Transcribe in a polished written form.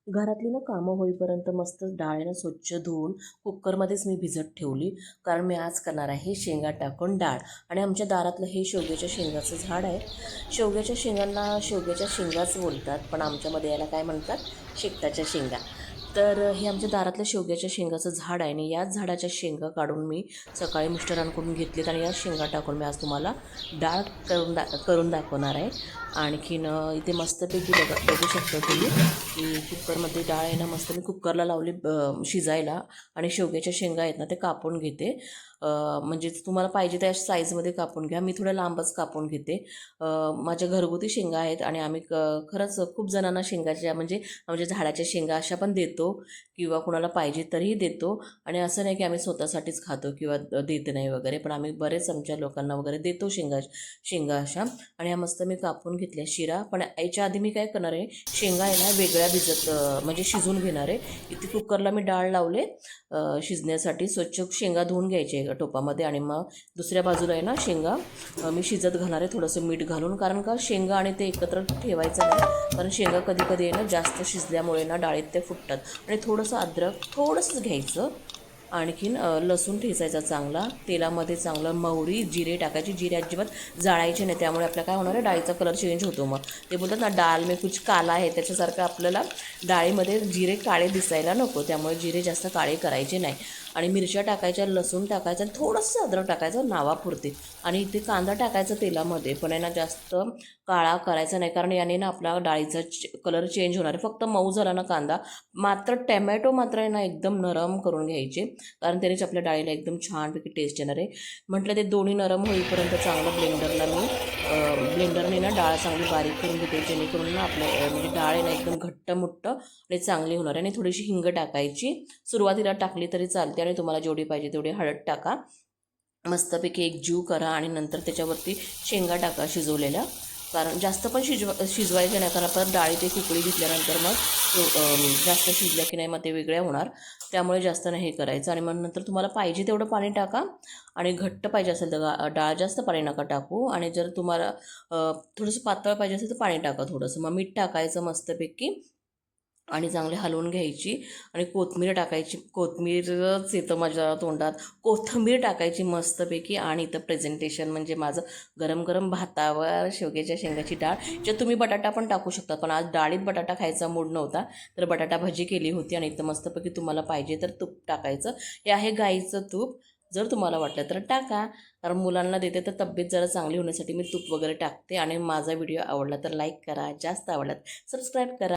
घरातली ना कामं होईपर्यंत मस्त डाळ आहे ना स्वच्छ धुवून कुकरमध्येच मी भिजत ठेवली. कारण मी आज करणार आहे शेंगा टाकून डाळ. आणि आमच्या दारातलं हे शेवग्याच्या शेंगाचं झाड आहे. शेवग्याच्या शेंगांना शेवग्याच्या शेंगाच बोलतात, पण आमच्यामध्ये याला काय म्हणतात, शेकटाच्या शेंगा. तर हे आमच्या दारातल्या शेवग्याच्या शेंगाचं झाड आहे आणि याच झाडाच्या शेंगा काढून मी सकाळी मिस्टरांकडून घेतलेत आणि याच शेंगा टाकून मी आज तुम्हाला डाळ करून दाखवणार आहे. आणखीन इथे मस्तपैकी बघू शकता तुम्ही की कुकरमध्ये डाळ आहे ना, मस्त मी कुकरला लावली शिजायला. आणि शेवग्याच्या शेंगा आहेत ना, ते कापून घेते. म्हणजे तुम्हाला पाहिजे त्या साईजमध्ये कापून घ्या. मी थोड्या लांबच कापून घेते. माझ्या घरगुती शेंगा आहेत आणि आम्ही खरंच खूप जणांना शेंगाच्या म्हणजे आमच्या झाडाच्या शेंगा अशा पण देतो किंवा कुणाला पाहिजे तरीही देतो. आणि असं नाही की आम्ही स्वतःसाठीच खातो किंवा देत नाही वगैरे, पण आम्ही बरेच आमच्या लोकांना वगैरे देतो शेंगा अशा. आणि ह्या मस्त मी कापून घेतल्या शिरा. पण याच्या आधी मी काय करणार आहे, शेंगा आहे ना वेगळ्या म्हणजे शिजून घेणार आहे. इथे कुकरला मी डाळ लावले शिजण्यासाठी. स्वच्छ शेंगा धुवून घ्यायचे टोपामध्ये आणि मग दुसऱ्या बाजूला आहे ना शेंगा मी शिजत घालणार आहे थोडंसं मीठ घालून. कारण का शेंगा आणि ते एकत्र ठेवायचं नाही, कारण शेंगा कधी कधी आहे ना जास्त शिजल्यामुळे ना डाळीत ते फुटतात. आणि थोडंसं अद्रक थोडंसं घ्यायचं. आणखीन लसूण ठेचायचा चांगला तेलामध्ये, चांगलं मोहरी जिरे टाकायची. जिरे अजिबात जाळायचे नाही, त्यामुळे आपल्याला काय होणार आहे, डाळीचा कलर चेंज होतो. मग ते बोलतात ना डाल में कुछ काला आहे, त्याच्यासारखं आपल्याला डाळीमध्ये जिरे काळे दिसायला नको, त्यामुळे जिरे जास्त काळे करायचे नाही. आणि मिरच्या टाकायच्या, लसूण टाकायचं आणि थोडंसं अद्रक टाकायचं नावापुरते. आणि इथे कांदा टाकायचा तेलामध्ये, पण आहे ना जास्त काळा करायचा नाही, कारण याने ना आपला डाळीचा कलर चेंज होणार आहे. फक्त मऊ झाला ना कांदा. मात्र टॅमॅटो मात्र आहे ना एकदम नरम करून घ्यायचे, कारण त्यानेच आपल्या डाळीला एकदम छानपैकी टेस्ट येणार आहे. म्हटलं ते दोन्ही नरम होईपर्यंत चांगलं ब्लेंडरने ना डाळ चांगली बारीक करून घेते, जेणेकरून ना आपल्या म्हणजे डाळ आहे ना एकदम घट्ट आणि चांगली होणार आहे. आणि थोडीशी हिंग टाकायची, सुरुवातीला टाकली तरी चालते आणि तुम्हाला जेवढी पाहिजे तेवढी हळद टाका. मस्तपैकी एक जीव करा आणि नंतर त्याच्यावरती शेंगा टाका शिजवलेल्या. कारण जास्त पण शिजवायचे नाही, कारण आपण डाळी ते कुकडी घेतल्यानंतर मग जास्त शिजल्या की नाही मग ते वेगळ्या होणार, त्यामुळे जास्त नाही हे करायचं. आणि मग नंतर तुम्हाला पाहिजे तेवढं पाणी टाका. आणि घट्ट पाहिजे असेल तर डाळ जास्त पाणी नका टाकू. आणि जर तुम्हाला थोडंसं पातळ पाहिजे असेल तर पाणी टाका थोडंसं. मग मीठ टाकायचं मस्तपैकी आणि चांगले हलवून घ्यायची. आणि कोथिंबीर टाकायची, कोथिंबीरच येतं माझ्या तोंडात, कोथिंबीर टाकायची मस्तपैकी. आणि इथं प्रेझेंटेशन म्हणजे माझं गरम गरम भातावर शेवग्याच्या शेंगाची डाळ. ज्यात तुम्ही बटाटा पण टाकू शकता, पण आज डाळीत बटाटा खायचा मूड नव्हता, तर बटाटा भाजी केली होती. आणि इथं मस्तपैकी तुम्हाला पाहिजे तर तूप टाकायचं. हे आहे गाईचं तूप, जर तुम्हाला वाटलं तर टाका. कारण मुलांना देते तर तब्येत जरा चांगली होण्यासाठी मी तूप वगैरे टाकते. आणि माझा व्हिडिओ आवडला तर लाईक करा, जास्त आवडला तर सबस्क्राईब करा.